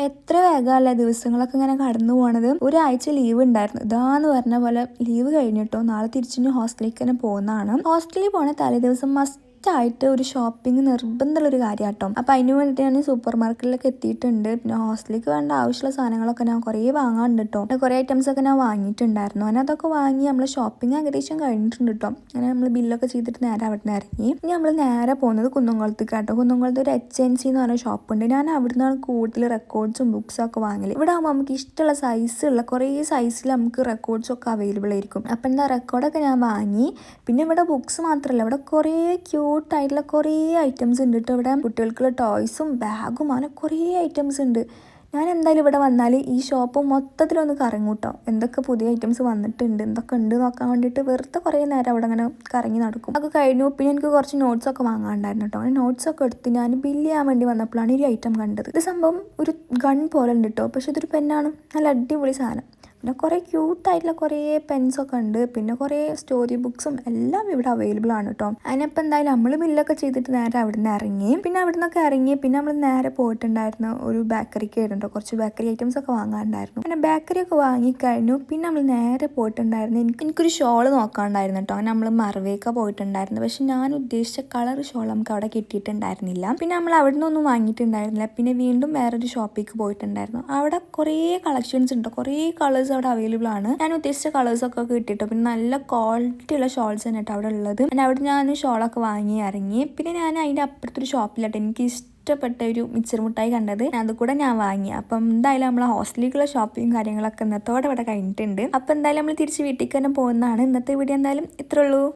എത്ര വേഗമല്ലേ ദിവസങ്ങളൊക്കെ ഇങ്ങനെ കടന്നു പോണത്. ഒരാഴ്ച ലീവ് ഉണ്ടായിരുന്നു. ഇതാന്ന് പറഞ്ഞ പോലെ ലീവ് കഴിഞ്ഞിട്ടോ നാളെ തിരിച്ചു ഹോസ്റ്റലിലേക്ക് തന്നെ പോകുന്നതാണ്. ഹോസ്റ്റലിൽ പോണ തലേ ദിവസം ആയിട്ട് ഒരു ഷോപ്പിംഗ് നിർബന്ധമുള്ള ഒരു കാര്യം കേട്ടോ. അപ്പൊ അതിന് വേണ്ടിയിട്ട് ഞാൻ സൂപ്പർ മാർക്കറ്റിലൊക്കെ എത്തിയിട്ടുണ്ട്. പിന്നെ ഹോസ്റ്റലിലേക്ക് വേണ്ട ആവശ്യമുള്ള സാധനങ്ങളൊക്കെ ഞാൻ കുറേ വാങ്ങാണ്ട് കേട്ടോ. കുറേ ഐറ്റംസ് ഒക്കെ ഞാൻ വാങ്ങിയിട്ടുണ്ടായിരുന്നു. അങ്ങനെ അതൊക്കെ വാങ്ങി നമ്മൾ ഷോപ്പിംഗ് ഏകദേശം കഴിഞ്ഞിട്ടുണ്ട് കേട്ടോ. അങ്ങനെ നമ്മൾ ബില്ലൊക്കെ ചെയ്തിട്ട് നേരെ അവിടെ നിന്ന് ഇറങ്ങി. ഇനി നമ്മൾ നേരെ പോകുന്നത് കുന്നംകുളത്തേക്ക് കേട്ടോ. കുന്നംകുളത്ത് ഒരു HNC എന്ന് പറഞ്ഞ ഷോപ്പുണ്ട്. ഞാൻ അവിടെ നിന്നാണ് കൂടുതൽ റെക്കോർഡ്സും ബുക്സും ഒക്കെ വാങ്ങല്. ഇവിടെ ആകുമ്പോൾ നമുക്ക് ഇഷ്ടമുള്ള സൈസുള്ള കുറേ സൈസിൽ നമുക്ക് റെക്കോർഡ്സ് ഒക്കെ അവൈലബിൾ ആയിരിക്കും. അപ്പം എന്താ റെക്കോർഡൊക്കെ ഞാൻ വാങ്ങി. പിന്നെ ഇവിടെ ബുക്സ് മാത്രമല്ല, ഇവിടെ കുറേ ക്യൂട്ടായിട്ടുള്ള കുറേ ഐറ്റംസ് ഉണ്ട് കേട്ടോ. ഇവിടെ കുട്ടികൾക്കുള്ള ടോയ്സും ബാഗും അങ്ങനെ കുറേ ഐറ്റംസ് ഉണ്ട്. ഞാൻ എന്തായാലും ഇവിടെ വന്നാൽ ഈ ഷോപ്പ് മൊത്തത്തിലൊന്ന് കറങ്ങും കേട്ടോ. എന്തൊക്കെ പുതിയ ഐറ്റംസ് വന്നിട്ടുണ്ട്, എന്തൊക്കെ ഉണ്ട് നോക്കാൻ വേണ്ടിയിട്ട് വെറുതെ കുറേ നേരം അവിടെ അങ്ങനെ കറങ്ങി നടക്കും. അതൊക്കെ കഴിഞ്ഞു. പിന്നെ എനിക്ക് കുറച്ച് നോട്ട്സൊക്കെ വാങ്ങാണ്ടായിരുന്നു കേട്ടോ. അങ്ങനെ നോട്ട്സൊക്കെ എടുത്ത് ഞാൻ ബില്ല് ചെയ്യാൻ വേണ്ടി വന്നപ്പോഴാണ് ഈ ഐറ്റം കണ്ടത്. ഇത് സംഭവം ഒരു ഗൺ പോലെ ഉണ്ട് കേട്ടോ. പക്ഷെ ഇതൊരു പെന്നാണ്. നല്ല അടിപൊളി സാധനം. പിന്നെ കുറേ ക്യൂട്ടായിട്ടുള്ള കുറേ പെൻസൊക്കെ ഉണ്ട്. പിന്നെ കുറേ സ്റ്റോറി ബുക്സും എല്ലാം ഇവിടെ അവൈലബിൾ ആണ് കേട്ടോ. അതിനിപ്പോൾ എന്തായാലും നമ്മൾ ബില്ലൊക്കെ ചെയ്തിട്ട് നേരെ അവിടെ നിന്ന് ഇറങ്ങി. പിന്നെ അവിടെ നിന്നൊക്കെ ഇറങ്ങി പിന്നെ നമ്മൾ നേരെ പോയിട്ടുണ്ടായിരുന്നു ഒരു ബേക്കറിക്ക് ആയിരുന്നു. കുറച്ച് ബേക്കറി ഐറ്റംസ് ഒക്കെ വാങ്ങാനുണ്ടായിരുന്നു. പിന്നെ ബേക്കറി ഒക്കെ വാങ്ങിക്കഴിഞ്ഞു. പിന്നെ നമ്മൾ നേരെ പോയിട്ടുണ്ടായിരുന്നു. എനിക്കൊരു ഷോള് നോക്കാണ്ടായിരുന്നു കേട്ടോ. നമ്മൾ മറവേക്ക പോയിട്ടുണ്ടായിരുന്നു. പക്ഷെ ഞാൻ ഉദ്ദേശിച്ച കളർ ഷോൾ നമുക്ക് അവിടെ കിട്ടിയിട്ടുണ്ടായിരുന്നില്ല. പിന്നെ നമ്മൾ അവിടെ നിന്നൊന്നും വാങ്ങിയിട്ടുണ്ടായിരുന്നില്ല. പിന്നെ വീണ്ടും വേറൊരു ഷോപ്പിലേക്ക് പോയിട്ടുണ്ടായിരുന്നു. അവിടെ കുറേ കളക്ഷൻസ് ഉണ്ട്. കുറേ കളേഴ്സ് അവിടെ അവൈലബിൾ ആണ്. ഞാൻ ഉദ്ദേശിച്ച കളേഴ്സ് ഒക്കെ കിട്ടിട്ടോ. പിന്നെ നല്ല ക്വാളിറ്റി ഉള്ള ഷോൾസ് തന്നെ കേട്ടോ അവിടെ ഉള്ളത്. പിന്നെ അവിടെ ഞാൻ ഷോളൊക്കെ വാങ്ങി ഇറങ്ങി. പിന്നെ ഞാൻ അതിൻ്റെ അപ്പുറത്തൊരു ഷോപ്പിലാട്ടോ എനിക്ക് ഇഷ്ടപ്പെട്ട ഒരു മിച്ചർ മുട്ടായി കണ്ടത്. അത് കൂടെ ഞാൻ വാങ്ങി. അപ്പം എന്തായാലും നമ്മളെ ഹോസ്റ്റലിലേക്കുള്ള ഷോപ്പിംഗ് കാര്യങ്ങളൊക്കെ ഇന്നത്തോടെ ഇവിടെ കഴിഞ്ഞിട്ടുണ്ട്. അപ്പം എന്തായാലും നമ്മൾ തിരിച്ച് വീട്ടിലേക്ക് തന്നെ പോകുന്നതാണ്. ഇന്നത്തെ വീഡിയോ എന്തായാലും ഇത്രേ ഉള്ളൂ.